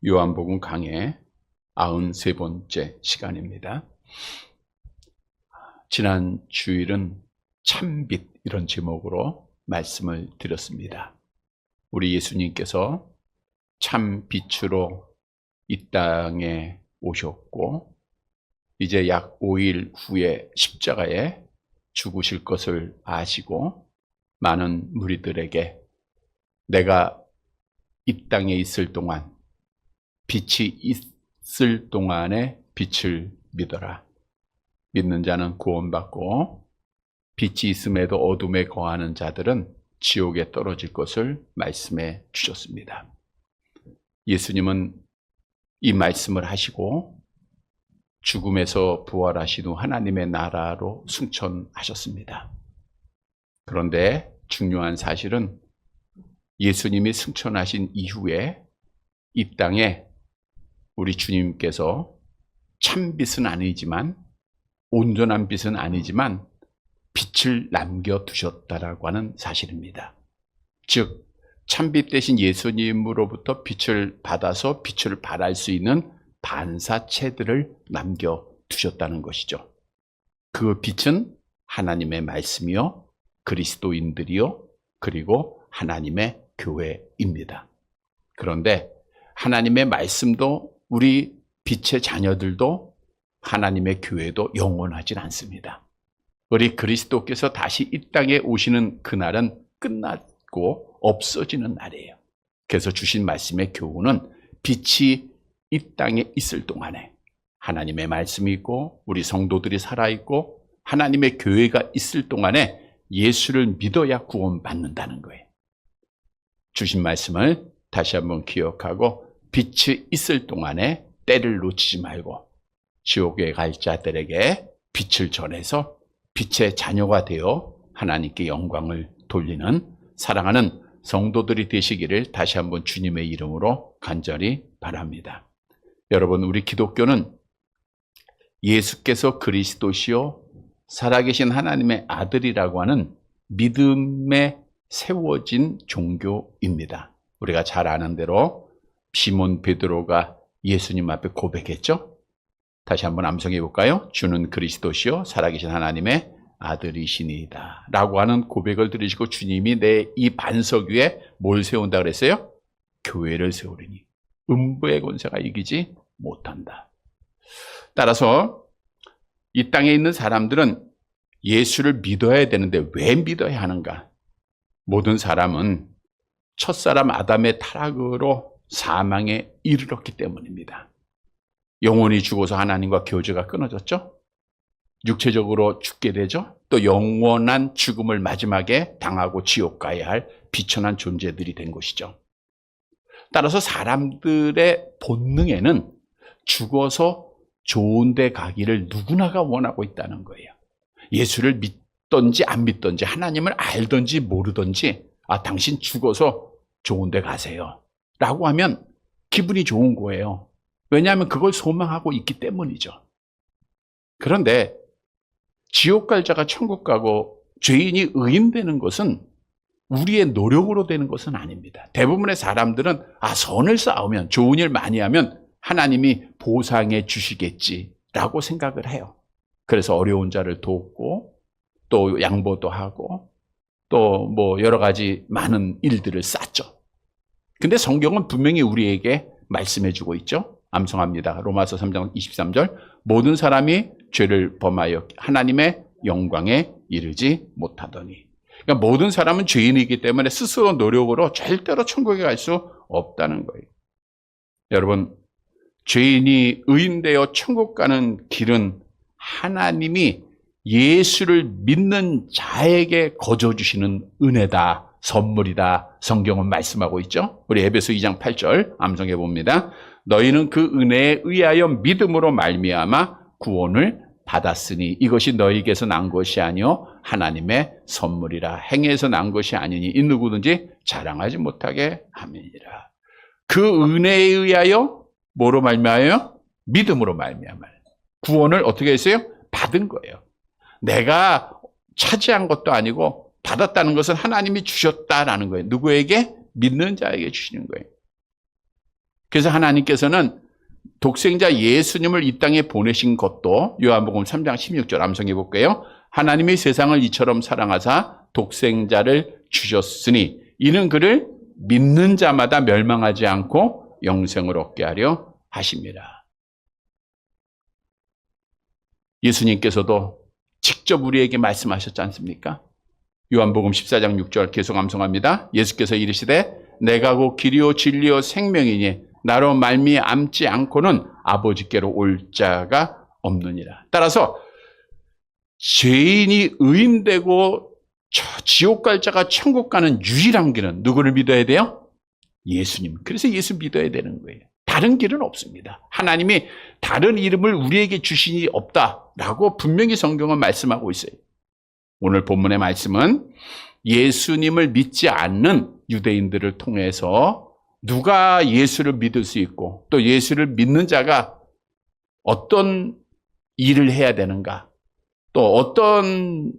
요한복음 강해 93번째 시간입니다. 지난 주일은 참빛 이런 제목으로 말씀을 드렸습니다. 우리 예수님께서 참빛으로 이 땅에 오셨고 이제 약 5일 후에 십자가에 죽으실 것을 아시고 많은 무리들에게 내가 이 땅에 있을 동안 빛이 있을 동안에 빛을 믿어라. 믿는 자는 구원받고 빛이 있음에도 어둠에 거하는 자들은 지옥에 떨어질 것을 말씀해 주셨습니다. 예수님은 이 말씀을 하시고 죽음에서 부활하신 후 하나님의 나라로 승천하셨습니다. 그런데 중요한 사실은 예수님이 승천하신 이후에 이 땅에 우리 주님께서 참빛은 아니지만 온전한 빛은 아니지만 빛을 남겨두셨다라고 하는 사실입니다. 즉 참빛 대신 예수님으로부터 빛을 받아서 빛을 발할 수 있는 반사체들을 남겨두셨다는 것이죠. 그 빛은 하나님의 말씀이요, 그리스도인들이요, 그리고 하나님의 교회입니다. 그런데 하나님의 말씀도 우리 빛의 자녀들도 하나님의 교회도 영원하진 않습니다. 우리 그리스도께서 다시 이 땅에 오시는 그날은 끝났고 없어지는 날이에요. 그래서 주신 말씀의 교훈은 빛이 이 땅에 있을 동안에 하나님의 말씀이 있고 우리 성도들이 살아있고 하나님의 교회가 있을 동안에 예수를 믿어야 구원받는다는 거예요. 주신 말씀을 다시 한번 기억하고 빛이 있을 동안에 때를 놓치지 말고 지옥에 갈 자들에게 빛을 전해서 빛의 자녀가 되어 하나님께 영광을 돌리는 사랑하는 성도들이 되시기를 다시 한번 주님의 이름으로 간절히 바랍니다. 여러분, 우리 기독교는 예수께서 그리스도시요 살아계신 하나님의 아들이라고 하는 믿음에 세워진 종교입니다. 우리가 잘 아는 대로 시몬 베드로가 예수님 앞에 고백했죠. 다시 한번 암송해 볼까요? 주는 그리스도시요 살아계신 하나님의 아들이시니이다 라고 하는 고백을 들으시고 주님이 내 이 반석 위에 뭘 세운다 그랬어요? 교회를 세우리니 음부의 권세가 이기지 못한다. 따라서 이 땅에 있는 사람들은 예수를 믿어야 되는데 왜 믿어야 하는가? 모든 사람은 첫사람 아담의 타락으로 사망에 이르렀기 때문입니다. 영혼이 죽어서 하나님과 교제가 끊어졌죠. 육체적으로 죽게 되죠. 또 영원한 죽음을 마지막에 당하고 지옥 가야 할 비천한 존재들이 된 것이죠. 따라서 사람들의 본능에는 죽어서 좋은 데 가기를 누구나가 원하고 있다는 거예요. 예수를 믿던지 안 믿던지 하나님을 알던지 모르던지 당신 죽어서 좋은 데 가세요 라고 하면 기분이 좋은 거예요. 왜냐하면 그걸 소망하고 있기 때문이죠. 그런데 지옥 갈 자가 천국 가고 죄인이 의인 되는 것은 우리의 노력으로 되는 것은 아닙니다. 대부분의 사람들은 선을 쌓으면 좋은 일 많이 하면 하나님이 보상해 주시겠지라고 생각을 해요. 그래서 어려운 자를 돕고 또 양보도 하고 또 뭐 여러 가지 많은 일들을 쌓죠. 근데 성경은 분명히 우리에게 말씀해 주고 있죠. 암송합니다. 로마서 3장 23절 모든 사람이 죄를 범하여 하나님의 영광에 이르지 못하더니, 그러니까 모든 사람은 죄인이기 때문에 스스로 노력으로 절대로 천국에 갈 수 없다는 거예요. 여러분, 죄인이 의인되어 천국 가는 길은 하나님이 예수를 믿는 자에게 거저주시는 은혜다, 선물이다, 성경은 말씀하고 있죠. 우리 에베소 2장 8절 암송해 봅니다. 너희는 그 은혜에 의하여 믿음으로 말미암아 구원을 받았으니 이것이 너희에게서 난 것이 아니요 하나님의 선물이라. 행위에서 난 것이 아니니 이 누구든지 자랑하지 못하게 함이니라. 그 은혜에 의하여 뭐로 말미암아요? 믿음으로 말미암아 구원을 어떻게 했어요? 받은 거예요. 내가 차지한 것도 아니고 받았다는 것은 하나님이 주셨다라는 거예요. 누구에게? 믿는 자에게 주시는 거예요. 그래서 하나님께서는 독생자 예수님을 이 땅에 보내신 것도 요한복음 3장 16절 암송해 볼게요. 하나님이 세상을 이처럼 사랑하사 독생자를 주셨으니 이는 그를 믿는 자마다 멸망하지 않고 영생을 얻게 하려 하십니다. 예수님께서도 직접 우리에게 말씀하셨지 않습니까? 요한복음 14장 6절 계속 암송합니다. 예수께서 이르시되 내가 곧 길이요 진리요 생명이니 나로 말미암지 않고는 아버지께로 올 자가 없느니라. 따라서 죄인이 의인되고 지옥 갈 자가 천국 가는 유일한 길은 누구를 믿어야 돼요? 예수님. 그래서 예수 믿어야 되는 거예요. 다른 길은 없습니다. 하나님이 다른 이름을 우리에게 주시니 없다라고 분명히 성경은 말씀하고 있어요. 오늘 본문의 말씀은 예수님을 믿지 않는 유대인들을 통해서 누가 예수를 믿을 수 있고 또 예수를 믿는 자가 어떤 일을 해야 되는가, 또 어떤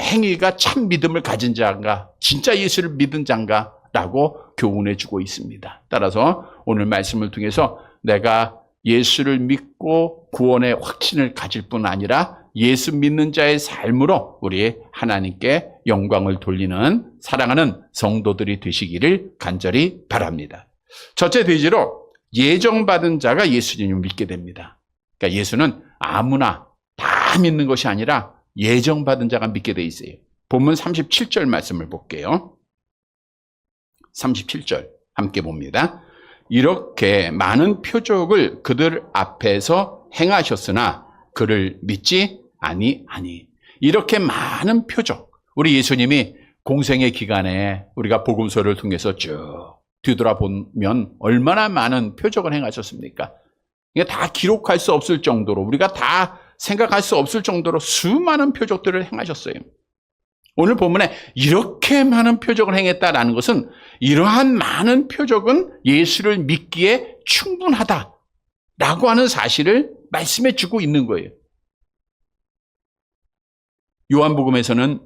행위가 참 믿음을 가진 자인가, 진짜 예수를 믿은 자인가 라고 교훈해 주고 있습니다. 따라서 오늘 말씀을 통해서 내가 예수를 믿고 구원의 확신을 가질 뿐 아니라 예수 믿는 자의 삶으로 우리 하나님께 영광을 돌리는 사랑하는 성도들이 되시기를 간절히 바랍니다. 첫째 돼지로 예정받은 자가 예수님을 믿게 됩니다. 그러니까 예수는 아무나 다 믿는 것이 아니라 예정받은 자가 믿게 돼 있어요. 본문 37절 말씀을 볼게요. 37절 함께 봅니다. 이렇게 많은 표적을 그들 앞에서 행하셨으나 그를 믿지 아니하니. 이렇게 많은 표적, 우리 예수님이 공생의 기간에 우리가 복음서를 통해서 쭉 뒤돌아보면 얼마나 많은 표적을 행하셨습니까? 이게 다 기록할 수 없을 정도로, 우리가 다 생각할 수 없을 정도로 수많은 표적들을 행하셨어요. 오늘 본문에 이렇게 많은 표적을 행했다라는 것은 이러한 많은 표적은 예수를 믿기에 충분하다라고 하는 사실을 말씀해 주고 있는 거예요. 요한복음에서는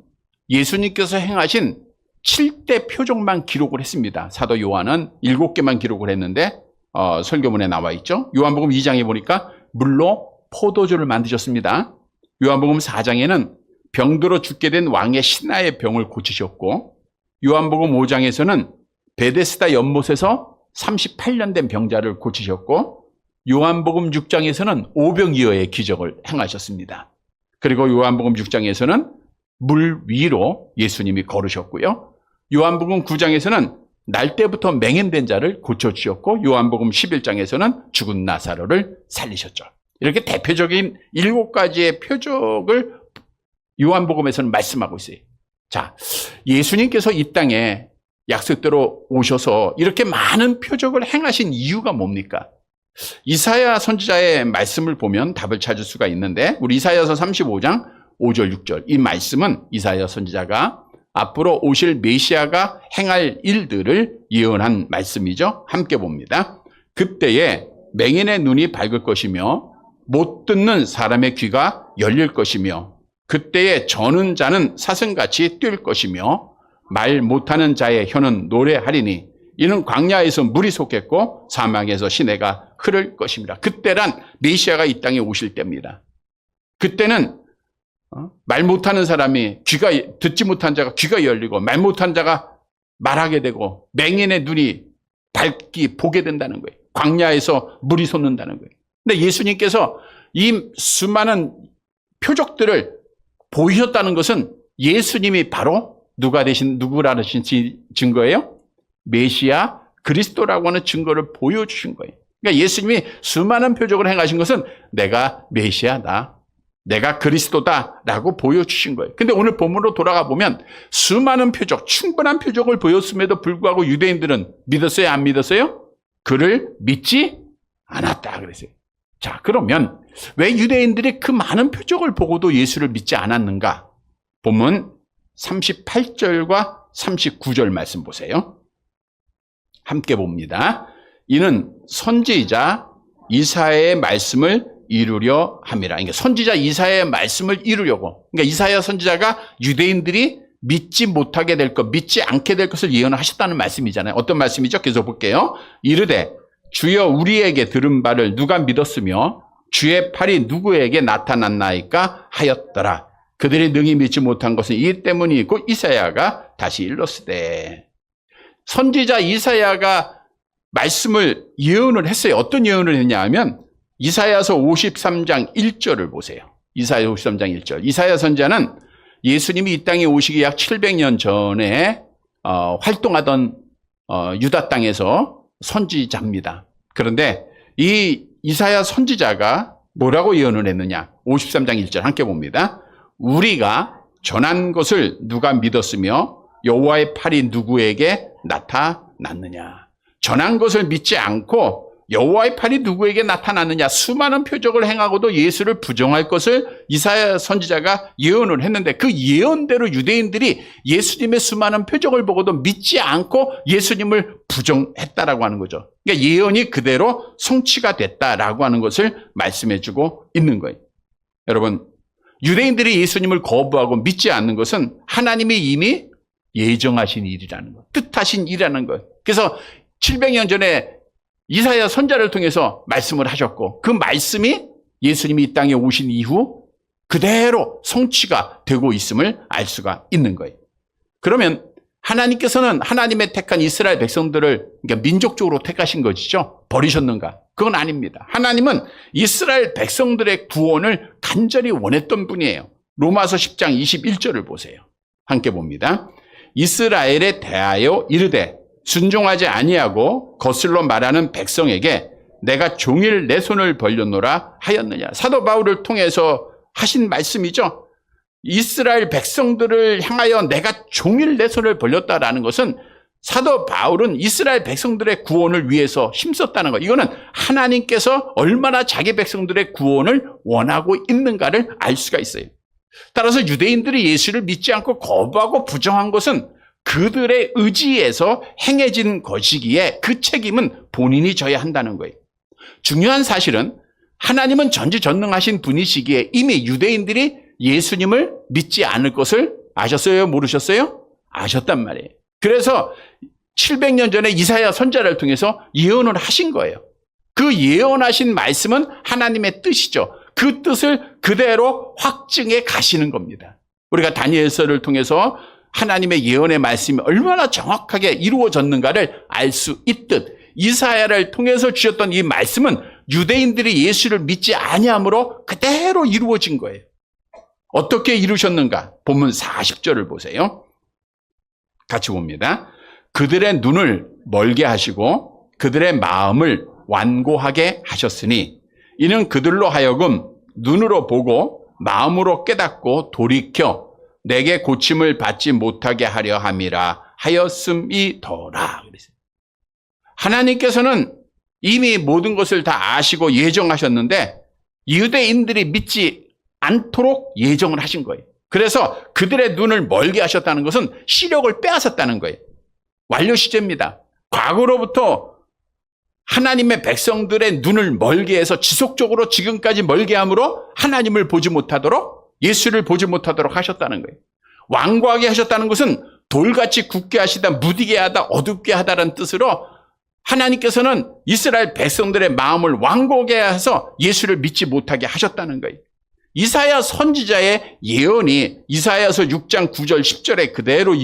예수님께서 행하신 7대 표적만 기록을 했습니다. 사도 요한은 7개만 기록을 했는데 설교문에 나와 있죠. 요한복음 2장에 보니까 물로 포도주를 만드셨습니다. 요한복음 4장에는 병들어 죽게 된 왕의 신하의 병을 고치셨고, 요한복음 5장에서는 베데스다 연못에서 38년 된 병자를 고치셨고, 요한복음 6장에서는 오병이어의 기적을 행하셨습니다. 그리고 요한복음 6장에서는 물 위로 예수님이 걸으셨고요. 요한복음 9장에서는 날 때부터 맹인된 자를 고쳐주셨고, 요한복음 11장에서는 죽은 나사로를 살리셨죠. 이렇게 대표적인 7가지의 표적을 요한복음에서는 말씀하고 있어요. 자, 예수님께서 이 땅에 약속대로 오셔서 이렇게 많은 표적을 행하신 이유가 뭡니까? 이사야 선지자의 말씀을 보면 답을 찾을 수가 있는데, 우리 이사야서 35장 5절 6절 이 말씀은 이사야 선지자가 앞으로 오실 메시아가 행할 일들을 예언한 말씀이죠. 함께 봅니다. 그때에 맹인의 눈이 밝을 것이며 못 듣는 사람의 귀가 열릴 것이며 그때에 저는 자는 사슴같이 뛸 것이며 말 못하는 자의 혀는 노래하리니 이는 광야에서 물이 솟겠고 사막에서 시내가 흐를 것입니다. 그때란 메시아가 이 땅에 오실 때입니다. 그때는 말 못하는 사람이 듣지 못한 자가 귀가 열리고 말 못한 자가 말하게 되고 맹인의 눈이 밝기 보게 된다는 거예요. 광야에서 물이 솟는다는 거예요. 근데 예수님께서 이 수많은 표적들을 보이셨다는 것은 예수님이 바로 누구라는 증거예요? 메시아 그리스도라고 하는 증거를 보여주신 거예요. 그러니까 예수님이 수많은 표적을 행하신 것은 내가 메시아다, 내가 그리스도다라고 보여주신 거예요. 근데 오늘 본문으로 돌아가 보면 수많은 표적, 충분한 표적을 보였음에도 불구하고 유대인들은 믿었어요? 안 믿었어요? 그를 믿지 않았다 그랬어요. 자, 그러면 왜 유대인들이 그 많은 표적을 보고도 예수를 믿지 않았는가? 본문 38절과 39절 말씀 보세요. 함께 봅니다. 이는 선지자 이사야의 말씀을 이루려 함이라. 그러니까 선지자 이사야의 말씀을 이루려고. 그러니까 이사야 선지자가 유대인들이 믿지 못하게 될 것, 믿지 않게 될 것을 예언하셨다는 말씀이잖아요. 어떤 말씀이죠? 계속 볼게요. 이르되 주여 우리에게 들은 바를 누가 믿었으며 주의 팔이 누구에게 나타났나이까 하였더라. 그들이 능히 믿지 못한 것은 이 때문이고 이사야가 다시 일렀으되. 선지자 이사야가 말씀을 예언을 했어요. 어떤 예언을 했냐 하면 이사야서 53장 1절을 보세요. 이사야 53장 1절. 이사야 선지자는 예수님이 이 땅에 오시기 약 700년 전에 활동하던 유다 땅에서 선지자입니다. 그런데 이 이사야 선지자가 뭐라고 예언을 했느냐? 53장 1절 함께 봅니다. 우리가 전한 것을 누가 믿었으며 여호와의 팔이 누구에게 나타났느냐? 전한 것을 믿지 않고 여호와의 팔이 누구에게 나타났느냐? 수많은 표적을 행하고도 예수를 부정할 것을 이사야 선지자가 예언을 했는데 그 예언대로 유대인들이 예수님의 수많은 표적을 보고도 믿지 않고 예수님을 부정했다라고 하는 거죠. 그러니까 예언이 그대로 성취가 됐다라고 하는 것을 말씀해주고 있는 거예요. 여러분, 유대인들이 예수님을 거부하고 믿지 않는 것은 하나님이 이미 예정하신 일이라는 것, 뜻하신 일이라는 것. 그래서 700년 전에 이사야 선지자를 통해서 말씀을 하셨고 그 말씀이 예수님이 이 땅에 오신 이후 그대로 성취가 되고 있음을 알 수가 있는 거예요. 그러면 하나님께서는 하나님의 택한 이스라엘 백성들을 그러니까 민족적으로 택하신 것이죠. 버리셨는가? 그건 아닙니다. 하나님은 이스라엘 백성들의 구원을 간절히 원했던 분이에요. 로마서 10장 21절을 보세요. 함께 봅니다. 이스라엘에 대하여 이르되 순종하지 아니하고 거슬러 말하는 백성에게 내가 종일 내 손을 벌렸노라 하였느냐. 사도 바울을 통해서 하신 말씀이죠. 이스라엘 백성들을 향하여 내가 종일 내 손을 벌렸다라는 것은 사도 바울은 이스라엘 백성들의 구원을 위해서 힘썼다는 것. 이거는 하나님께서 얼마나 자기 백성들의 구원을 원하고 있는가를 알 수가 있어요. 따라서 유대인들이 예수를 믿지 않고 거부하고 부정한 것은 그들의 의지에서 행해진 것이기에 그 책임은 본인이 져야 한다는 거예요. 중요한 사실은 하나님은 전지전능하신 분이시기에 이미 유대인들이 예수님을 믿지 않을 것을 아셨어요? 모르셨어요? 아셨단 말이에요. 그래서 700년 전에 이사야 선지자를 통해서 예언을 하신 거예요. 그 예언하신 말씀은 하나님의 뜻이죠. 그 뜻을 그대로 확증해 가시는 겁니다. 우리가 다니엘서를 통해서 하나님의 예언의 말씀이 얼마나 정확하게 이루어졌는가를 알 수 있듯 이사야를 통해서 주셨던 이 말씀은 유대인들이 예수를 믿지 아니함으로 그대로 이루어진 거예요. 어떻게 이루셨는가? 본문 40절을 보세요. 같이 봅니다. 그들의 눈을 멀게 하시고 그들의 마음을 완고하게 하셨으니 이는 그들로 하여금 눈으로 보고 마음으로 깨닫고 돌이켜 내게 고침을 받지 못하게 하려 함이라 하였음이더라. 하나님께서는 이미 모든 것을 다 아시고 예정하셨는데 유대인들이 믿지 않도록 예정을 하신 거예요. 그래서 그들의 눈을 멀게 하셨다는 것은 시력을 빼앗았다는 거예요. 완료 시제입니다. 과거로부터 하나님의 백성들의 눈을 멀게 해서 지속적으로 지금까지 멀게 함으로 하나님을 보지 못하도록 예수를 보지 못하도록 하셨다는 거예요. 완고하게 하셨다는 것은 돌같이 굳게 하시다, 무디게 하다, 어둡게 하다라는 뜻으로 하나님께서는 이스라엘 백성들의 마음을 완고하게 해서 예수를 믿지 못하게 하셨다는 거예요. 이사야 선지자의 예언이 이사야서 6장 9절 10절에 그대로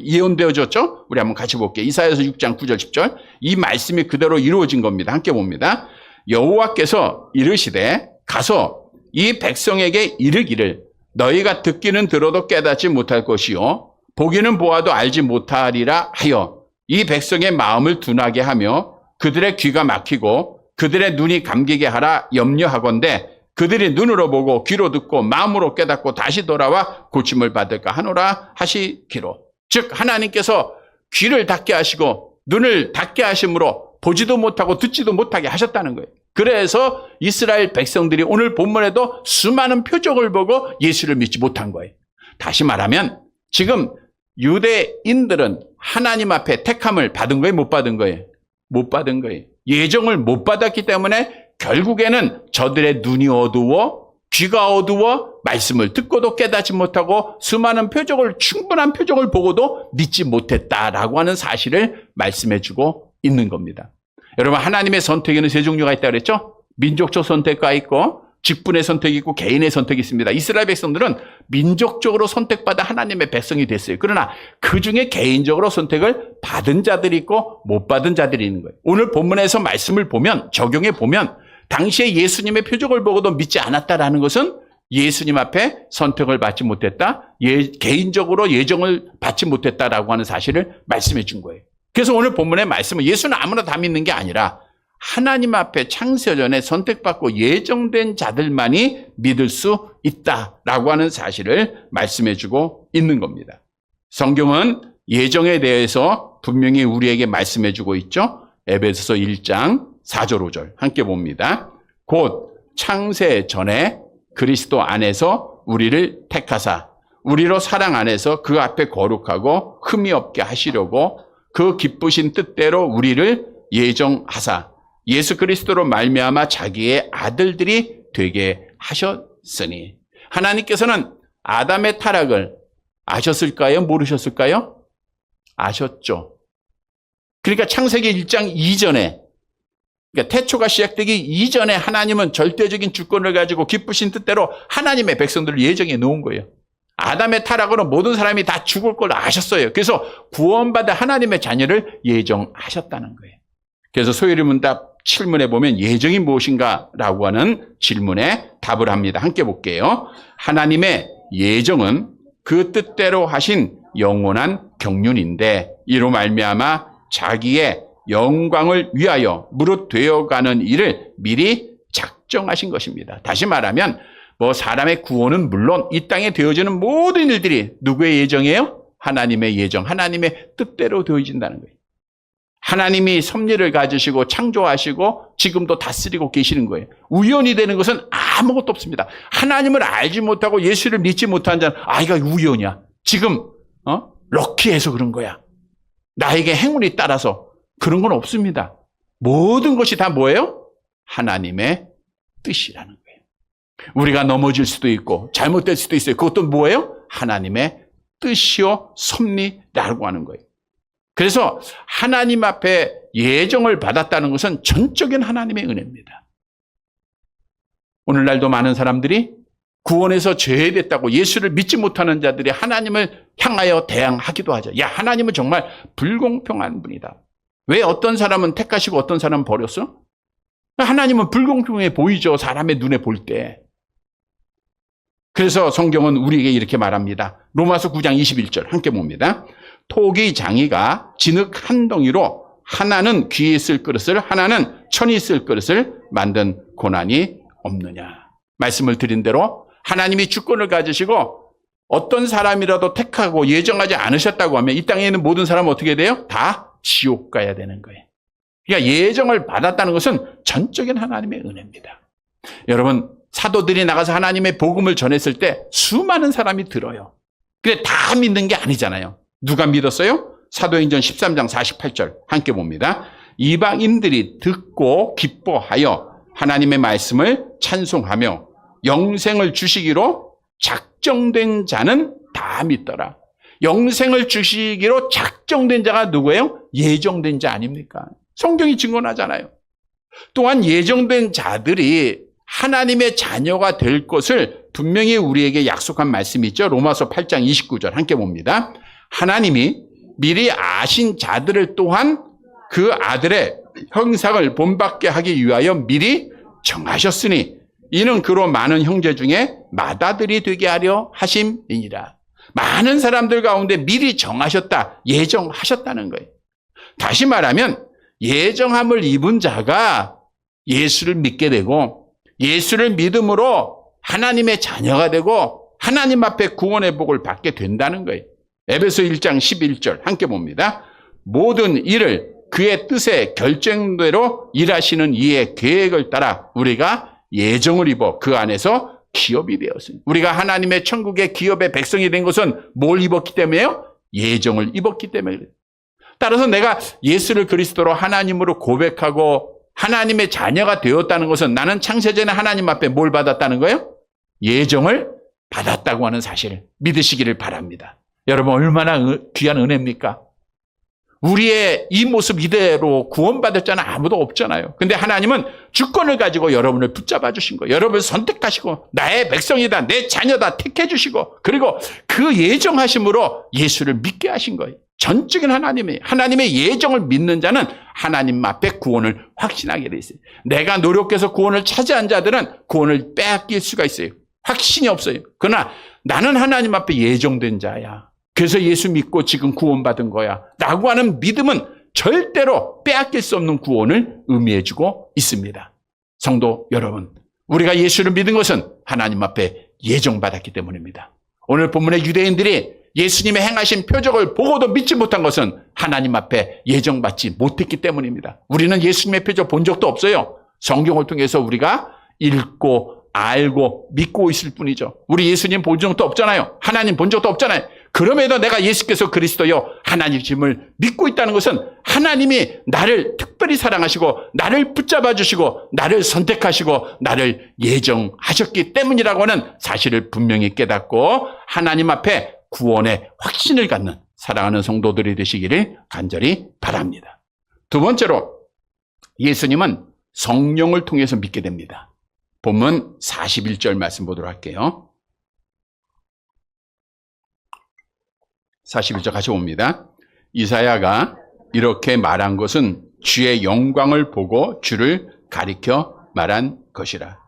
예언되어졌죠? 우리 한번 같이 볼게요. 이사야서 6장 9절 10절 이 말씀이 그대로 이루어진 겁니다. 함께 봅니다. 여호와께서 이르시되 가서 이 백성에게 이르기를 너희가 듣기는 들어도 깨닫지 못할 것이요 보기는 보아도 알지 못하리라 하여 이 백성의 마음을 둔하게 하며 그들의 귀가 막히고 그들의 눈이 감기게 하라 염려하건대 그들이 눈으로 보고 귀로 듣고 마음으로 깨닫고 다시 돌아와 고침을 받을까 하노라 하시기로. 즉 하나님께서 귀를 닫게 하시고 눈을 닫게 하심으로 보지도 못하고 듣지도 못하게 하셨다는 거예요. 그래서 이스라엘 백성들이 오늘 본문에도 수많은 표적을 보고 예수를 믿지 못한 거예요. 다시 말하면 지금 유대인들은 하나님 앞에 택함을 받은 거예요? 못 받은 거예요? 못 받은 거예요. 예정을 못 받았기 때문에 결국에는 저들의 눈이 어두워 귀가 어두워 말씀을 듣고도 깨닫지 못하고 수많은 표적을 충분한 표적을 보고도 믿지 못했다라고 하는 사실을 말씀해주고 있는 겁니다. 여러분, 하나님의 선택에는 세 종류가 있다고 그랬죠? 민족적 선택과 있고 직분의 선택이 있고 개인의 선택이 있습니다. 이스라엘 백성들은 민족적으로 선택받아 하나님의 백성이 됐어요. 그러나 그중에 개인적으로 선택을 받은 자들이 있고 못 받은 자들이 있는 거예요. 오늘 본문에서 말씀을 보면, 적용해 보면 당시에 예수님의 표적을 보고도 믿지 않았다라는 것은 예수님 앞에 선택을 받지 못했다, 개인적으로 예정을 받지 못했다라고 하는 사실을 말씀해 준 거예요. 그래서 오늘 본문의 말씀은 예수는 아무나 다 믿는 게 아니라 하나님 앞에 창세전에 선택받고 예정된 자들만이 믿을 수 있다라고 하는 사실을 말씀해 주고 있는 겁니다. 성경은 예정에 대해서 분명히 우리에게 말씀해 주고 있죠. 에베소서 1장 4절 5절 함께 봅니다. 곧 창세 전에 그리스도 안에서 우리를 택하사 우리로 사랑 안에서 그 앞에 거룩하고 흠이 없게 하시려고 그 기쁘신 뜻대로 우리를 예정하사 예수 그리스도로 말미암아 자기의 아들들이 되게 하셨으니. 하나님께서는 아담의 타락을 아셨을까요? 모르셨을까요? 아셨죠. 그러니까 창세기 1장 이전에, 그러니까 태초가 시작되기 이전에 하나님은 절대적인 주권을 가지고 기쁘신 뜻대로 하나님의 백성들을 예정해 놓은 거예요. 아담의 타락으로 모든 사람이 다 죽을 걸 아셨어요. 그래서 구원받아 하나님의 자녀를 예정하셨다는 거예요. 그래서 소요리문답 7문에 보면 예정이 무엇인가 라고 하는 질문에 답을 합니다. 함께 볼게요. 하나님의 예정은 그 뜻대로 하신 영원한 경륜인데 이로 말미암아 자기의 영광을 위하여 무릇 되어가는 일을 미리 작정하신 것입니다. 다시 말하면 사람의 구원은 물론 이 땅에 되어지는 모든 일들이 누구의 예정이에요? 하나님의 예정, 하나님의 뜻대로 되어진다는 거예요. 하나님이 섭리를 가지시고 창조하시고 지금도 다스리고 계시는 거예요. 우연이 되는 것은 아무것도 없습니다. 하나님을 알지 못하고 예수를 믿지 못한 자는 이거 우연이야. 지금 럭키해서 그런 거야. 나에게 행운이 따라서 그런 건 없습니다. 모든 것이 다 뭐예요? 하나님의 뜻이라는 거예요. 우리가 넘어질 수도 있고 잘못될 수도 있어요. 그것도 뭐예요? 하나님의 뜻이요 섭리라고 하는 거예요. 그래서 하나님 앞에 예정을 받았다는 것은 전적인 하나님의 은혜입니다. 오늘날도 많은 사람들이 구원에서 제외됐다고 예수를 믿지 못하는 자들이 하나님을 향하여 대항하기도 하죠. 야, 하나님은 정말 불공평한 분이다. 왜 어떤 사람은 택하시고 어떤 사람은 버렸어? 하나님은 불공평해 보이죠. 사람의 눈에 볼 때. 그래서 성경은 우리에게 이렇게 말합니다. 로마서 9장 21절 함께 봅니다. 토기 장이가 진흙 한 덩이로 하나는 귀에 쓸 그릇을 하나는 천이 쓸 그릇을 만든 고난이 없느냐. 말씀을 드린 대로 하나님이 주권을 가지시고 어떤 사람이라도 택하고 예정하지 않으셨다고 하면 이 땅에 있는 모든 사람은 어떻게 돼요? 다 지옥 가야 되는 거예요. 그러니까 예정을 받았다는 것은 전적인 하나님의 은혜입니다. 여러분, 사도들이 나가서 하나님의 복음을 전했을 때 수많은 사람이 들어요. 근데 다 믿는 게 아니잖아요. 누가 믿었어요? 사도행전 13장 48절 함께 봅니다. 이방인들이 듣고 기뻐하여 하나님의 말씀을 찬송하며 영생을 주시기로 작정된 자는 다 믿더라. 영생을 주시기로 작정된 자가 누구예요? 예정된 자 아닙니까? 성경이 증언하잖아요. 또한 예정된 자들이 하나님의 자녀가 될 것을 분명히 우리에게 약속한 말씀이 있죠. 로마서 8장 29절 함께 봅니다. 하나님이 미리 아신 자들을 또한 그 아들의 형상을 본받게 하기 위하여 미리 정하셨으니 이는 그로 많은 형제 중에 맏아들이 되게 하려 하심이니라. 많은 사람들 가운데 미리 정하셨다, 예정하셨다는 거예요. 다시 말하면 예정함을 입은 자가 예수를 믿게 되고 예수를 믿음으로 하나님의 자녀가 되고 하나님 앞에 구원의 복을 받게 된다는 거예요. 에베소 1장 11절 함께 봅니다. 모든 일을 그의 뜻의 결정대로 일하시는 이의 계획을 따라 우리가 예정을 입어 그 안에서 기업이 되었습니다. 우리가 하나님의 천국의 기업의 백성이 된 것은 뭘 입었기 때문에요? 예정을 입었기 때문에. 따라서 내가 예수를 그리스도로 하나님으로 고백하고 하나님의 자녀가 되었다는 것은 나는 창세전에 하나님 앞에 뭘 받았다는 거예요? 예정을 받았다고 하는 사실을 믿으시기를 바랍니다. 여러분, 얼마나 귀한 은혜입니까? 우리의 이 모습 이대로 구원받을 자는 아무도 없잖아요. 근데 하나님은 주권을 가지고 여러분을 붙잡아 주신 거예요. 여러분을 선택하시고 나의 백성이다, 내 자녀다 택해 주시고, 그리고 그 예정하심으로 예수를 믿게 하신 거예요. 전적인 하나님의 예정을 믿는 자는 하나님 앞에 구원을 확신하게 돼 있어요. 내가 노력해서 구원을 차지한 자들은 구원을 빼앗길 수가 있어요. 확신이 없어요. 그러나 나는 하나님 앞에 예정된 자야, 그래서 예수 믿고 지금 구원받은 거야 라고 하는 믿음은 절대로 빼앗길 수 없는 구원을 의미해주고 있습니다. 성도 여러분, 우리가 예수를 믿은 것은 하나님 앞에 예정받았기 때문입니다. 오늘 본문의 유대인들이 예수님의 행하신 표적을 보고도 믿지 못한 것은 하나님 앞에 예정받지 못했기 때문입니다. 우리는 예수님의 표적 본 적도 없어요. 성경을 통해서 우리가 읽고 알고 믿고 있을 뿐이죠. 우리 예수님 본 적도 없잖아요. 하나님 본 적도 없잖아요. 그럼에도 내가 예수께서 그리스도요 하나님을 믿고 있다는 것은 하나님이 나를 특별히 사랑하시고 나를 붙잡아 주시고 나를 선택하시고 나를 예정하셨기 때문이라고 하는 사실을 분명히 깨닫고 하나님 앞에 구원의 확신을 갖는 사랑하는 성도들이 되시기를 간절히 바랍니다. 두 번째로, 예수님은 성령을 통해서 믿게 됩니다. 본문 41절 말씀 보도록 할게요. 41절 같이 봅니다. 이사야가 이렇게 말한 것은 주의 영광을 보고 주를 가리켜 말한 것이라.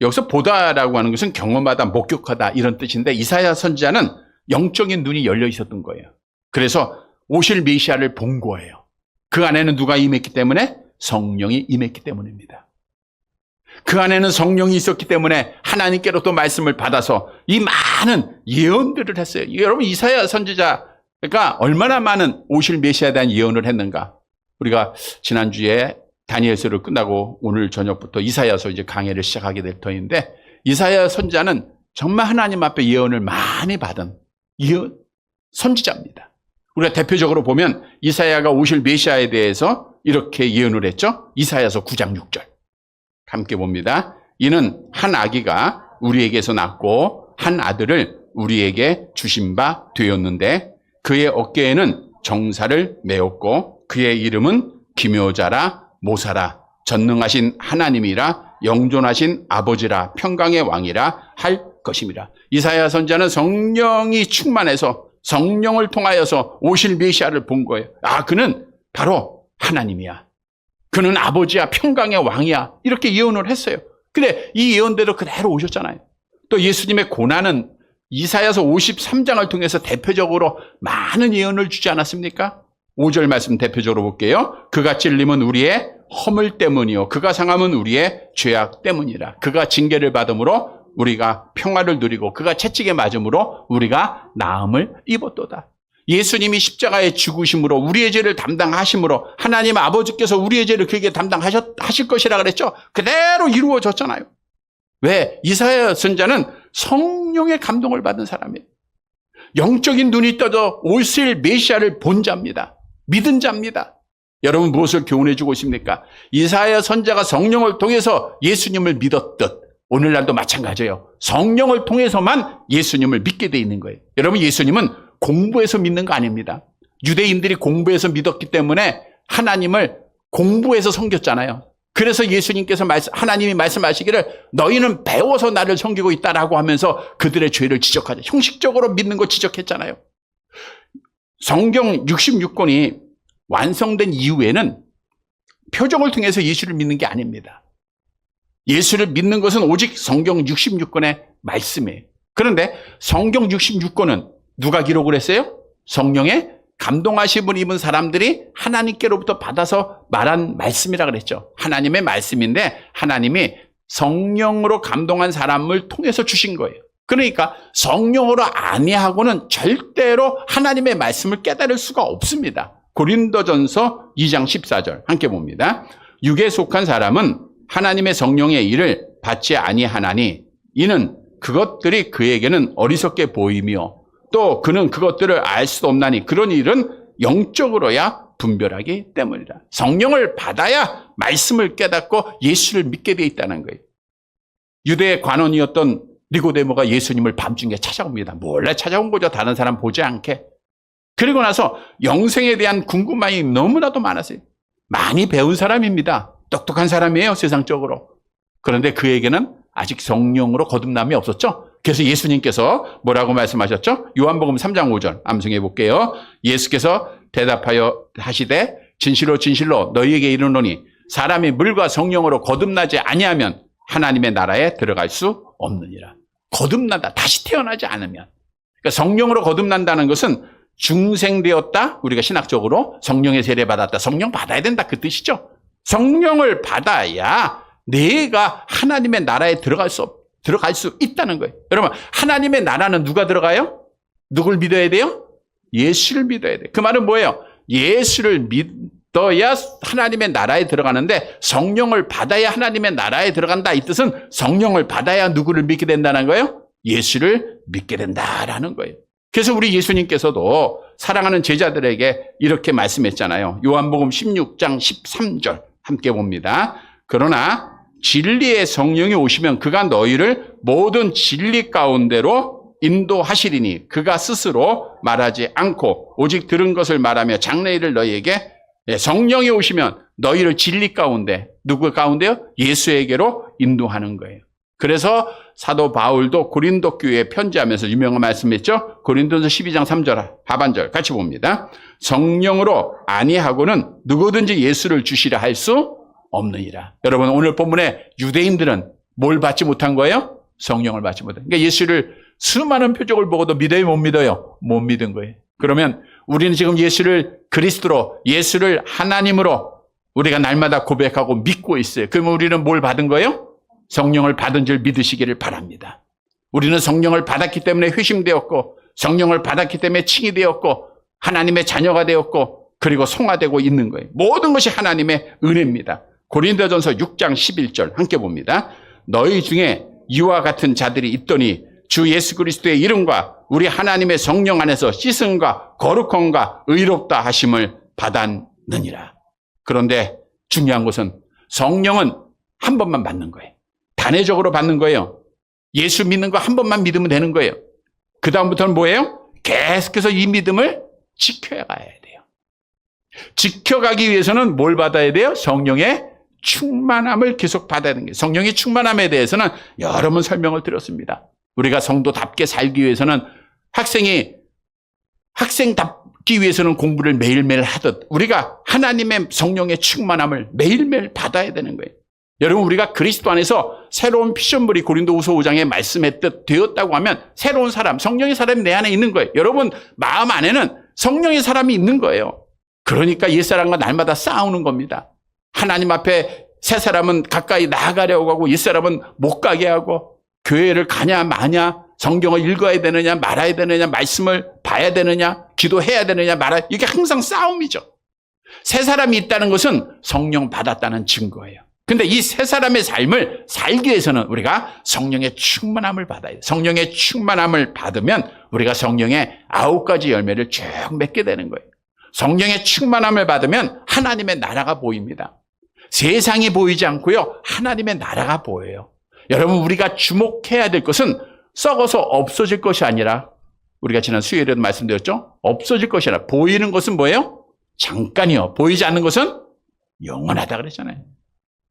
여기서 보다라고 하는 것은 경험하다, 목격하다 이런 뜻인데, 이사야 선지자는 영적인 눈이 열려 있었던 거예요. 그래서 오실 메시아를 본 거예요. 그 안에는 누가 임했기 때문에? 성령이 임했기 때문입니다. 그 안에는 성령이 있었기 때문에 하나님께로부터 말씀을 받아서 이 많은 예언들을 했어요. 여러분, 이사야 선지자가 얼마나 많은 오실 메시아에 대한 예언을 했는가. 우리가 지난주에 다니엘서를 끝나고 오늘 저녁부터 이사야서 이제 강해를 시작하게 될 터인데, 이사야 선지자는 정말 하나님 앞에 예언을 많이 받은 예언 선지자입니다. 우리가 대표적으로 보면 이사야가 오실 메시아에 대해서 이렇게 예언을 했죠. 이사야서 9장 6절 함께 봅니다. 이는 한 아기가 우리에게서 낳고 한 아들을 우리에게 주신 바 되었는데 그의 어깨에는 정사를 메었고 그의 이름은 기묘자라 모사라 전능하신 하나님이라 영존하신 아버지라 평강의 왕이라 할 것입니다. 이사야 선지자는 성령이 충만해서 성령을 통하여서 오실 메시아를 본 거예요. 아, 그는 바로 하나님이야. 그는 아버지야, 평강의 왕이야. 이렇게 예언을 했어요. 근데 이 예언대로 그대로 오셨잖아요. 또 예수님의 고난은 이사야서 53장을 통해서 대표적으로 많은 예언을 주지 않았습니까? 5절 말씀 대표적으로 볼게요. 그가 찔림은 우리의 허물 때문이요 그가 상함은 우리의 죄악 때문이라. 그가 징계를 받음으로 우리가 평화를 누리고 그가 채찍에 맞음으로 우리가 나음을 입었도다. 예수님이 십자가의 죽으심으로 우리의 죄를 담당하심으로 하나님 아버지께서 우리의 죄를 그에게 담당하실 것이라 그랬죠. 그대로 이루어졌잖아요. 왜? 이사야 선지자는 성령의 감동을 받은 사람이에요. 영적인 눈이 떠져 오실 메시아를 본 자입니다. 믿은 자입니다. 여러분, 무엇을 교훈해 주고 있습니까? 이사야 선지자가 성령을 통해서 예수님을 믿었듯 오늘날도 마찬가지예요. 성령을 통해서만 예수님을 믿게 돼 있는 거예요. 여러분, 예수님은 공부해서 믿는 거 아닙니다. 유대인들이 공부해서 믿었기 때문에 하나님을 공부해서 섬겼잖아요. 그래서 예수님께서 하나님이 말씀하시기를 너희는 배워서 나를 섬기고 있다라고 하면서 그들의 죄를 지적하죠. 형식적으로 믿는 거 지적했잖아요. 성경 66권이 완성된 이후에는 표적을 통해서 예수를 믿는 게 아닙니다. 예수를 믿는 것은 오직 성경 66권의 말씀이에요. 그런데 성경 66권은 누가 기록을 했어요? 성령의 감동하심을 입은 사람들이 하나님께로부터 받아서 말한 말씀이라 그랬죠. 하나님의 말씀인데 하나님이 성령으로 감동한 사람을 통해서 주신 거예요. 그러니까 성령으로 아니하고는 절대로 하나님의 말씀을 깨달을 수가 없습니다. 고린도전서 2장 14절 함께 봅니다. 육에 속한 사람은 하나님의 성령의 일을 받지 아니하나니 이는 그것들이 그에게는 어리석게 보이며 또 그는 그것들을 알 수도 없나니 그런 일은 영적으로야 분별하기 때문이다. 성령을 받아야 말씀을 깨닫고 예수를 믿게 돼 있다는 거예요. 유대의 관원이었던 니고데모가 예수님을 밤중에 찾아옵니다. 몰래 찾아온 거죠. 다른 사람 보지 않게. 그리고 나서 영생에 대한 궁금함이 너무나도 많았어요. 많이 배운 사람입니다. 똑똑한 사람이에요, 세상적으로. 그런데 그에게는 아직 성령으로 거듭남이 없었죠. 그래서 예수님께서 뭐라고 말씀하셨죠? 요한복음 3장 5절 암송해 볼게요. 예수께서 대답하여 하시되 진실로 진실로 너희에게 이르노니 사람이 물과 성령으로 거듭나지 아니하면 하나님의 나라에 들어갈 수 없느니라. 거듭난다. 다시 태어나지 않으면. 그러니까 성령으로 거듭난다는 것은 중생되었다. 우리가 신학적으로 성령의 세례 받았다. 성령 받아야 된다. 그 뜻이죠. 성령을 받아야 내가 하나님의 나라에 들어갈 수 있다는 거예요. 여러분, 하나님의 나라는 누가 들어가요? 누굴 믿어야 돼요? 예수를 믿어야 돼요. 그 말은 뭐예요? 예수를 믿어야 하나님의 나라에 들어가는데 성령을 받아야 하나님의 나라에 들어간다. 이 뜻은 성령을 받아야 누구를 믿게 된다는 거예요? 예수를 믿게 된다라는 거예요. 그래서 우리 예수님께서도 사랑하는 제자들에게 이렇게 말씀했잖아요. 요한복음 16장 13절 함께 봅니다. 그러나 진리의 성령이 오시면 그가 너희를 모든 진리 가운데로 인도하시리니 그가 스스로 말하지 않고 오직 들은 것을 말하며 장래일을 너희에게 성령이 오시면 너희를 진리 가운데 누구 가운데요? 예수에게로 인도하는 거예요. 그래서 사도 바울도 고린도 교회에 편지하면서 유명한 말씀했죠. 고린도서 12장 3절 하반절 같이 봅니다. 성령으로 아니하고는 누구든지 예수를 주시라 할 수 없느니라. 여러분, 오늘 본문에 유대인들은 뭘 받지 못한 거예요? 성령을 받지 못한. 그러니까 예수를 수많은 표적을 보고도 믿어요, 못 믿어요? 못 믿은 거예요. 그러면 우리는 지금 예수를 그리스도로, 예수를 하나님으로 우리가 날마다 고백하고 믿고 있어요. 그러면 우리는 뭘 받은 거예요? 성령을 받은 줄 믿으시기를 바랍니다. 우리는 성령을 받았기 때문에 회심되었고, 성령을 받았기 때문에 칭이 되었고, 하나님의 자녀가 되었고, 그리고 송화되고 있는 거예요. 모든 것이 하나님의 은혜입니다. 고린도전서 6장 11절 함께 봅니다. 너희 중에 이와 같은 자들이 있더니 주 예수 그리스도의 이름과 우리 하나님의 성령 안에서 씻음과 거룩함과 의롭다 하심을 받았느니라. 그런데 중요한 것은 성령은 한 번만 받는 거예요. 단회적으로 받는 거예요. 예수 믿는 거 한 번만 믿으면 되는 거예요. 그 다음부터는 뭐예요? 계속해서 이 믿음을 지켜가야 돼요. 지켜가기 위해서는 뭘 받아야 돼요? 성령의 충만함을 계속 받아야 되는 거예요. 성령의 충만함에 대해서는 여러 번 설명을 드렸습니다. 우리가 성도답게 살기 위해서는 학생답기 위해서는 공부를 매일매일 하듯 우리가 하나님의 성령의 충만함을 매일매일 받아야 되는 거예요. 여러분, 우리가 그리스도 안에서 새로운 피조물이 고린도후서 5장에 말씀했듯 되었다고 하면 새로운 사람, 성령의 사람이 내 안에 있는 거예요. 여러분 마음 안에는 성령의 사람이 있는 거예요. 그러니까 옛사람과 날마다 싸우는 겁니다. 하나님 앞에 새 사람은 가까이 나아가려고 하고 옛사람은 못 가게 하고 교회를 가냐 마냐, 성경을 읽어야 되느냐 말아야 되느냐, 말씀을 봐야 되느냐, 기도해야 되느냐 말아야, 이게 항상 싸움이죠. 새 사람이 있다는 것은 성령 받았다는 증거예요. 근데 이 새 사람의 삶을 살기 위해서는 우리가 성령의 충만함을 받아야 돼요. 성령의 충만함을 받으면 우리가 성령의 9가지 열매를 쭉 맺게 되는 거예요. 성령의 충만함을 받으면 하나님의 나라가 보입니다. 세상이 보이지 않고요, 하나님의 나라가 보여요. 여러분, 우리가 주목해야 될 것은 썩어서 없어질 것이 아니라, 우리가 지난 수요일에도 말씀드렸죠? 없어질 것이 아니라 보이는 것은 뭐예요? 잠깐이요. 보이지 않는 것은 영원하다 그랬잖아요.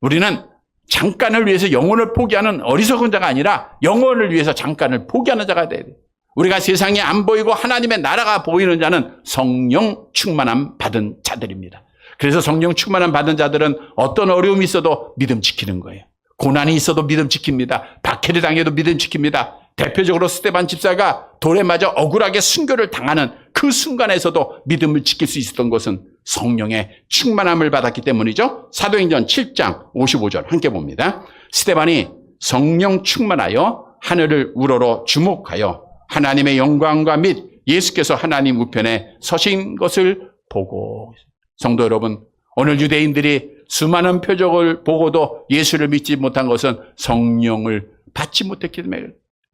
우리는 잠깐을 위해서 영혼을 포기하는 어리석은 자가 아니라 영혼을 위해서 잠깐을 포기하는 자가 돼야 돼요. 우리가 세상에 안 보이고 하나님의 나라가 보이는 자는 성령 충만함 받은 자들입니다. 그래서 성령 충만함 받은 자들은 어떤 어려움이 있어도 믿음 지키는 거예요. 고난이 있어도 믿음 지킵니다. 박해를 당해도 믿음 지킵니다. 대표적으로 스데반 집사가 돌에 맞아 억울하게 순교를 당하는 그 순간에서도 믿음을 지킬 수 있었던 것은 성령의 충만함을 받았기 때문이죠. 사도행전 7장 55절 함께 봅니다. 스데반이 성령 충만하여 하늘을 우러러 주목하여 하나님의 영광과 및 예수께서 하나님 우편에 서신 것을 보고. 성도 여러분, 오늘 유대인들이 수많은 표적을 보고도 예수를 믿지 못한 것은 성령을 받지 못했기 때문에,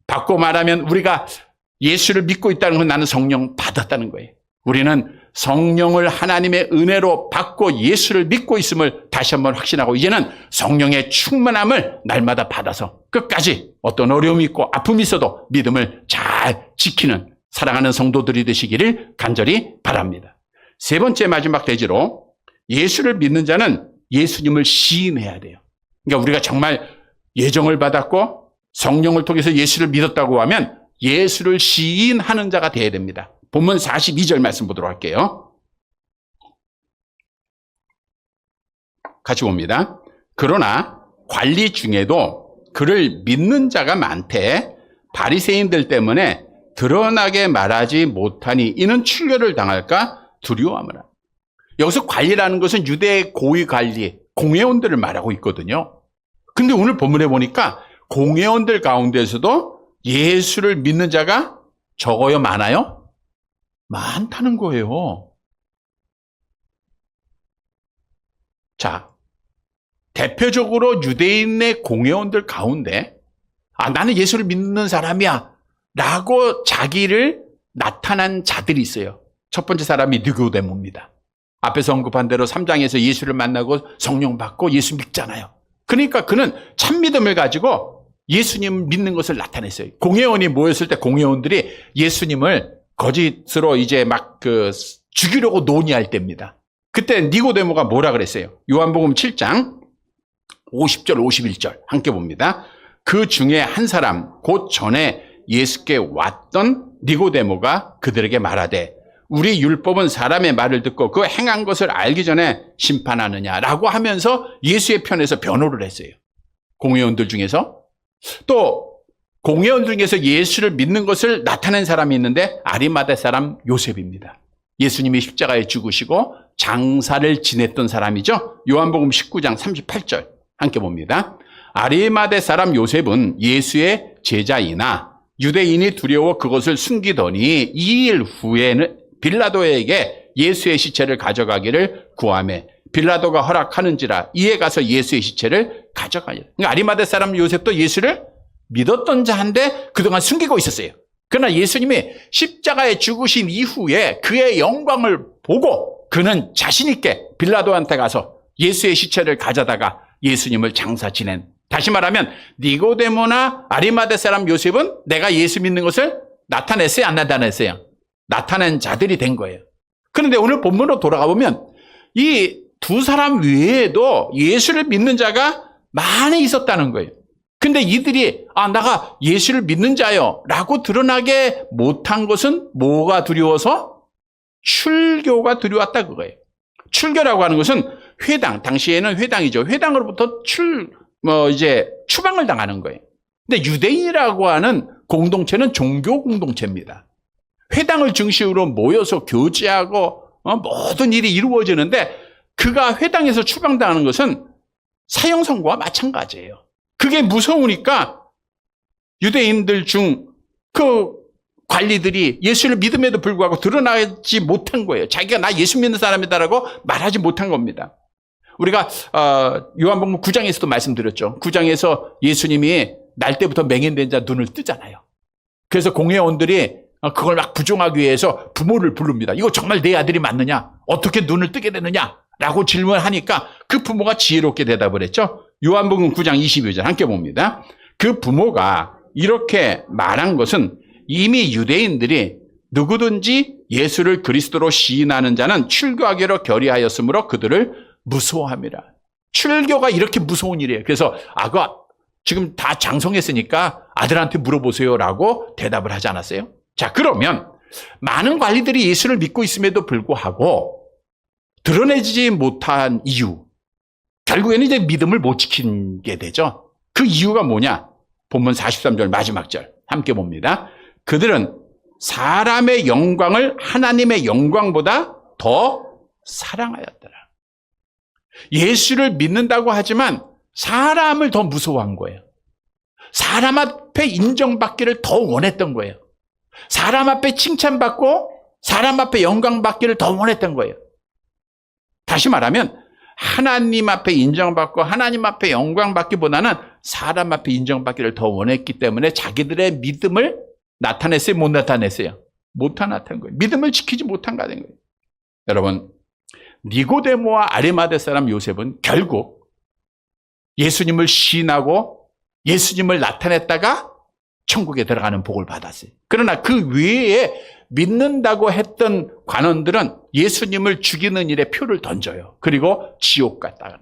받고 말하면 우리가 예수를 믿고 있다는 건 나는 성령 받았다는 거예요. 우리는 성령을 하나님의 은혜로 받고 예수를 믿고 있음을 다시 한번 확신하고, 이제는 성령의 충만함을 날마다 받아서 끝까지 어떤 어려움이 있고 아픔이 있어도 믿음을 잘 지키는 사랑하는 성도들이 되시기를 간절히 바랍니다. 세 번째 마지막 대지로 예수를 믿는 자는 예수님을 시인해야 돼요. 그러니까 우리가 정말 예정을 받았고 성령을 통해서 예수를 믿었다고 하면 예수를 시인하는 자가 되어야 됩니다. 본문 42절 말씀 보도록 할게요. 같이 봅니다. 그러나 관리 중에도 그를 믿는 자가 많되 바리새인들 때문에 드러나게 말하지 못하니 이는 출교를 당할까 두려워하므라. 여기서 관리라는 것은 유대의 고위 관리, 공회원들을 말하고 있거든요. 근데 오늘 본문에 보니까 공회원들 가운데서도 예수를 믿는 자가 적어요, 많아요? 많다는 거예요. 자, 대표적으로 유대인의 공회원들 가운데 나는 예수를 믿는 사람이야 라고 자기를 나타난 자들이 있어요. 첫 번째 사람이 니고데모입니다. 앞에서 언급한 대로 3장에서 예수를 만나고 성령 받고 예수 믿잖아요. 그러니까 그는 참 믿음을 가지고 예수님 믿는 것을 나타냈어요. 공회원이 모였을 때 공회원들이 예수님을 거짓으로 이제 막 죽이려고 논의할 때입니다. 그때 니고데모가 뭐라 그랬어요? 요한복음 7장 50절 51절 함께 봅니다. 그 중에 한 사람 곧 전에 예수께 왔던 니고데모가 그들에게 말하되 우리 율법은 사람의 말을 듣고 그 행한 것을 알기 전에 심판하느냐라고 하면서 예수의 편에서 변호를 했어요. 공회원들 중에서. 또 공회원들 중에서 예수를 믿는 것을 나타낸 사람이 있는데 아리마대 사람 요셉입니다. 예수님이 십자가에 죽으시고 장사를 지냈던 사람이죠. 요한복음 19장 38절 함께 봅니다. 아리마대 사람 요셉은 예수의 제자이나 유대인이 두려워 그것을 숨기더니 2일 후에는 빌라도에게 예수의 시체를 가져가기를 구하매 빌라도가 허락하는지라 이에 가서 예수의 시체를 가져가니라. 그러니까 아리마대 사람 요셉도 예수를 믿었던 자인데 그동안 숨기고 있었어요. 그러나 예수님이 십자가에 죽으신 이후에 그의 영광을 보고 그는 자신 있게 빌라도한테 가서 예수의 시체를 가져다가 예수님을 장사 지낸, 다시 말하면 니고데모나 아리마대 사람 요셉은 내가 예수 믿는 것을 나타냈어요, 안 나타냈어요? 나타낸 자들이 된 거예요. 그런데 오늘 본문으로 돌아가 보면 이 두 사람 외에도 예수를 믿는 자가 많이 있었다는 거예요. 근데 이들이 내가 예수를 믿는 자요 라고 드러나게 못한 것은 뭐가 두려워서? 출교가 두려웠다 그거예요. 출교라고 하는 것은 회당, 당시에는 회당이죠. 회당으로부터 추방을 당하는 거예요. 근데 유대인이라고 하는 공동체는 종교 공동체입니다. 회당을 중심으로 모여서 교제하고 모든 일이 이루어지는데 그가 회당에서 추방당하는 것은 사형선고와 마찬가지예요. 그게 무서우니까 유대인들 중 그 관리들이 예수를 믿음에도 불구하고 드러나지 못한 거예요. 자기가 나 예수 믿는 사람이다라고 말하지 못한 겁니다. 우리가 요한복음 9장에서도 말씀드렸죠. 9장에서 예수님이 날 때부터 맹인된 자 눈을 뜨잖아요. 그래서 공회원들이 그걸 막 부정하기 위해서 부모를 부릅니다. 이거 정말 내 아들이 맞느냐? 어떻게 눈을 뜨게 되느냐? 라고 질문하니까 그 부모가 지혜롭게 대답을 했죠. 요한복음 9장 22절 함께 봅니다. 그 부모가 이렇게 말한 것은 이미 유대인들이 누구든지 예수를 그리스도로 시인하는 자는 출교하기로 결의하였으므로 그들을 무서워함이라. 출교가 이렇게 무서운 일이에요. 그래서 지금 다 장성했으니까 아들한테 물어보세요라고 대답을 하지 않았어요? 자, 그러면 많은 관리들이 예수를 믿고 있음에도 불구하고 드러내지 못한 이유, 결국에는 이제 믿음을 못 지키게 되죠. 그 이유가 뭐냐? 본문 43절 마지막 절 함께 봅니다. 그들은 사람의 영광을 하나님의 영광보다 더 사랑하였더라. 예수를 믿는다고 하지만 사람을 더 무서워한 거예요. 사람 앞에 인정받기를 더 원했던 거예요. 사람 앞에 칭찬받고 사람 앞에 영광받기를 더 원했던 거예요. 다시 말하면 하나님 앞에 인정받고 하나님 앞에 영광받기보다는 사람 앞에 인정받기를 더 원했기 때문에 자기들의 믿음을 나타냈어요? 못 나타냈어요? 못 나타낸 거예요. 믿음을 지키지 못한 거 된 거예요. 여러분, 니고데모와 아리마대 사람 요셉은 결국 예수님을 시인하고 예수님을 나타냈다가 천국에 들어가는 복을 받았어요. 그러나 그 외에 믿는다고 했던 관원들은 예수님을 죽이는 일에 표를 던져요. 그리고 지옥 갔다가.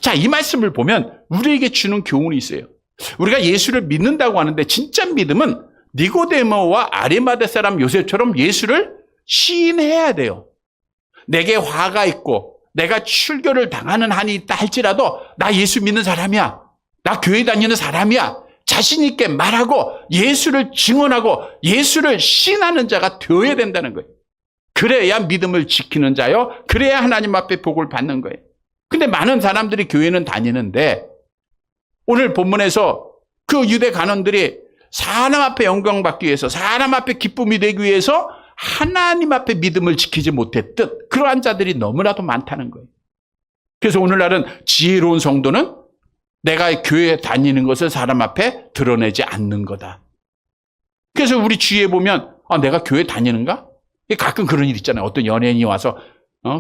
자, 이 말씀을 보면 우리에게 주는 교훈이 있어요. 우리가 예수를 믿는다고 하는데 진짜 믿음은 니고데모와 아리마대 사람 요셉처럼 예수를 시인해야 돼요. 내게 화가 있고 내가 출교를 당하는 한이 있다 할지라도 나 예수 믿는 사람이야. 나 교회 다니는 사람이야. 자신 있게 말하고 예수를 증언하고 예수를 시인하는 자가 되어야 된다는 거예요. 그래야 믿음을 지키는 자요. 그래야 하나님 앞에 복을 받는 거예요. 근데 많은 사람들이 교회는 다니는데 오늘 본문에서 그 유대 간원들이 사람 앞에 영광받기 위해서 사람 앞에 기쁨이 되기 위해서 하나님 앞에 믿음을 지키지 못했듯 그러한 자들이 너무나도 많다는 거예요. 그래서 오늘날은 지혜로운 성도는 내가 교회에 다니는 것을 사람 앞에 드러내지 않는 거다. 그래서 우리 주위에 보면 내가 교회 다니는가? 가끔 그런 일 있잖아요. 어떤 연예인이 와서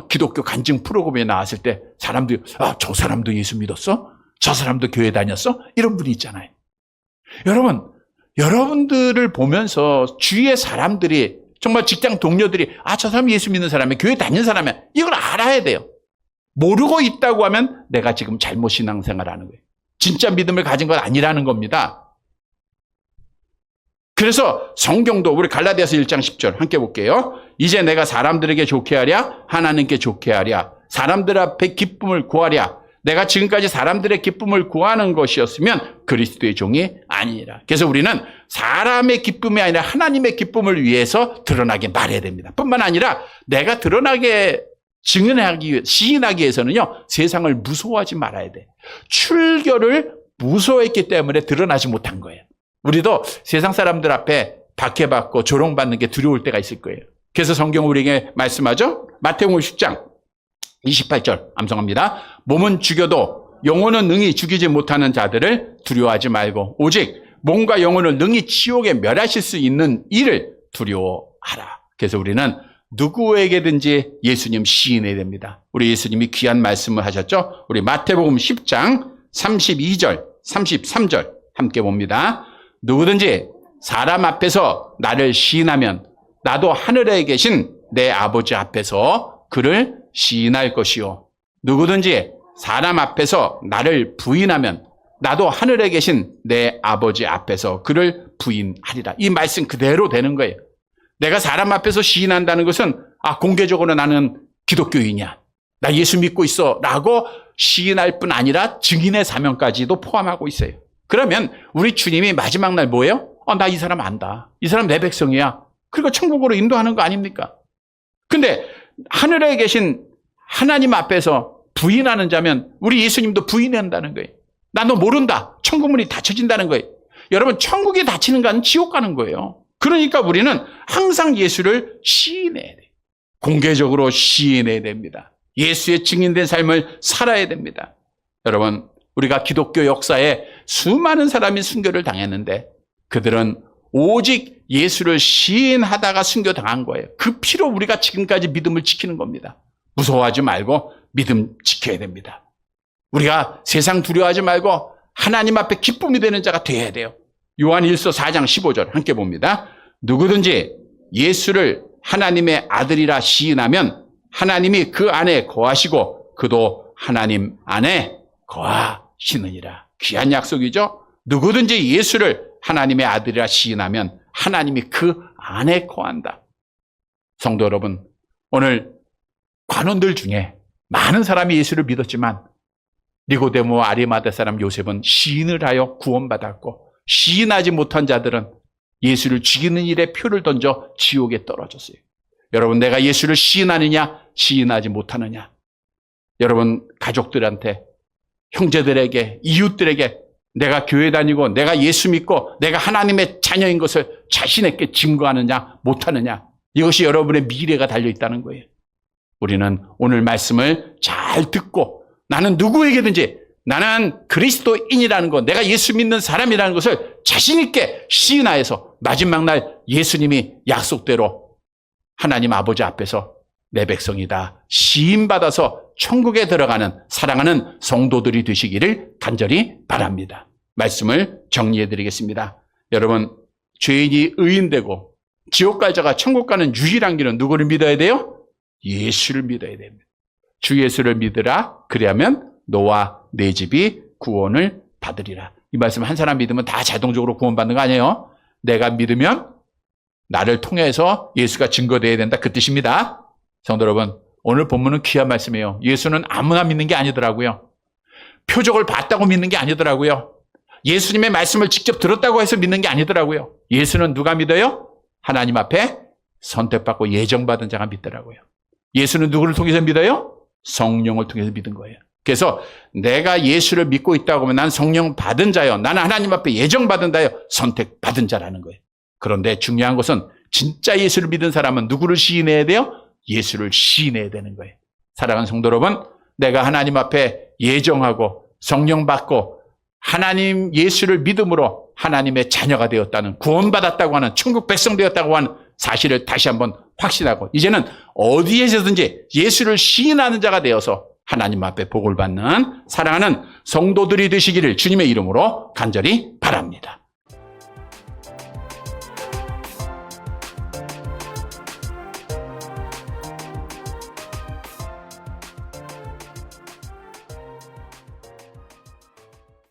기독교 간증 프로그램에 나왔을 때 사람들이 저 사람도 예수 믿었어? 저 사람도 교회 다녔어? 이런 분이 있잖아요. 여러분들을 보면서 주위의 사람들이 정말 직장 동료들이 저 사람 예수 믿는 사람이야. 교회 다니는 사람이야. 이걸 알아야 돼요. 모르고 있다고 하면 내가 지금 잘못 신앙생활하는 거예요. 진짜 믿음을 가진 건 아니라는 겁니다. 그래서 성경도 우리 갈라디아서 1장 10절 함께 볼게요. 이제 내가 사람들에게 좋게 하랴 하나님께 좋게 하랴 사람들 앞에 기쁨을 구하랴 내가 지금까지 사람들의 기쁨을 구하는 것이었으면 그리스도의 종이 아니니라. 그래서 우리는 사람의 기쁨이 아니라 하나님의 기쁨을 위해서 드러나게 말해야 됩니다. 뿐만 아니라 내가 드러나게 증언하기, 시인하기 위해서는요, 세상을 무서워하지 말아야 돼. 출교를 무서워했기 때문에 드러나지 못한 거예요. 우리도 세상 사람들 앞에 박해받고 조롱받는 게 두려울 때가 있을 거예요. 그래서 성경 우리에게 말씀하죠. 마태복음 10장 28절 암송합니다. 몸은 죽여도 영혼은 능히 죽이지 못하는 자들을 두려워하지 말고 오직 몸과 영혼을 능히 지옥에 멸하실 수 있는 이를 두려워하라. 그래서 우리는 누구에게든지 예수님 시인해야 됩니다. 우리 예수님이 귀한 말씀을 하셨죠. 우리 마태복음 10장 32절 33절 함께 봅니다. 누구든지 사람 앞에서 나를 시인하면 나도 하늘에 계신 내 아버지 앞에서 그를 시인할 것이요. 누구든지 사람 앞에서 나를 부인하면 나도 하늘에 계신 내 아버지 앞에서 그를 부인하리라. 이 말씀 그대로 되는 거예요. 내가 사람 앞에서 시인한다는 것은 공개적으로 나는 기독교인이야. 나 예수 믿고 있어 라고 시인할 뿐 아니라 증인의 사명까지도 포함하고 있어요. 그러면 우리 주님이 마지막 날 뭐예요? 나 이 사람 안다. 이 사람 내 백성이야. 그리고 천국으로 인도하는 거 아닙니까? 근데 하늘에 계신 하나님 앞에서 부인하는 자면 우리 예수님도 부인한다는 거예요. 나 너 모른다. 천국문이 닫혀진다는 거예요. 여러분 천국이 닫히는 건 지옥 가는 거예요. 그러니까 우리는 항상 예수를 시인해야 돼요. 공개적으로 시인해야 됩니다. 예수의 증인된 삶을 살아야 됩니다. 여러분 우리가 기독교 역사에 수많은 사람이 순교를 당했는데 그들은 오직 예수를 시인하다가 순교당한 거예요. 그 피로 우리가 지금까지 믿음을 지키는 겁니다. 무서워하지 말고 믿음 지켜야 됩니다. 우리가 세상 두려워하지 말고 하나님 앞에 기쁨이 되는 자가 되어야 돼요. 요한 1서 4장 15절 함께 봅니다. 누구든지 예수를 하나님의 아들이라 시인하면 하나님이 그 안에 거하시고 그도 하나님 안에 거하시느니라. 귀한 약속이죠. 누구든지 예수를 하나님의 아들이라 시인하면 하나님이 그 안에 거한다. 성도 여러분, 오늘 관원들 중에 많은 사람이 예수를 믿었지만 니고데모와 아리마대 사람 요셉은 시인을 하여 구원받았고 시인하지 못한 자들은 예수를 죽이는 일에 표를 던져 지옥에 떨어졌어요. 여러분 내가 예수를 시인하느냐 시인하지 못하느냐. 여러분 가족들한테 형제들에게 이웃들에게 내가 교회 다니고 내가 예수 믿고 내가 하나님의 자녀인 것을 자신에게 증거하느냐 못하느냐. 이것이 여러분의 미래가 달려있다는 거예요. 우리는 오늘 말씀을 잘 듣고 나는 누구에게든지 나는 그리스도인이라는 것, 내가 예수 믿는 사람이라는 것을 자신 있게 시인하여서 마지막 날 예수님이 약속대로 하나님 아버지 앞에서 내 백성이다 시인받아서 천국에 들어가는 사랑하는 성도들이 되시기를 간절히 바랍니다. 말씀을 정리해 드리겠습니다. 여러분 죄인이 의인되고 지옥 갈 자가 천국 가는 유일한 길은 누구를 믿어야 돼요? 예수를 믿어야 됩니다. 주 예수를 믿으라. 그리하면 너와 내 집이 구원을 받으리라. 이 말씀 한 사람 믿으면 다 자동적으로 구원받는 거 아니에요? 내가 믿으면 나를 통해서 예수가 증거되어야 된다. 그 뜻입니다. 성도 여러분, 오늘 본문은 귀한 말씀이에요. 예수는 아무나 믿는 게 아니더라고요. 표적을 봤다고 믿는 게 아니더라고요. 예수님의 말씀을 직접 들었다고 해서 믿는 게 아니더라고요. 예수는 누가 믿어요? 하나님 앞에 선택받고 예정받은 자가 믿더라고요. 예수는 누구를 통해서 믿어요? 성령을 통해서 믿은 거예요. 그래서 내가 예수를 믿고 있다고 하면 난 성령 받은 자요. 나는 하나님 앞에 예정받은 자요. 선택받은 자라는 거예요. 그런데 중요한 것은 진짜 예수를 믿은 사람은 누구를 시인해야 돼요? 예수를 시인해야 되는 거예요. 사랑하는 성도 여러분, 내가 하나님 앞에 예정하고 성령 받고 하나님 예수를 믿음으로 하나님의 자녀가 되었다는, 구원받았다고 하는, 천국 백성 되었다고 하는 사실을 다시 한번 확신하고 이제는 어디에서든지 예수를 시인하는 자가 되어서 하나님 앞에 복을 받는 사랑하는 성도들이 되시기를 주님의 이름으로 간절히 바랍니다.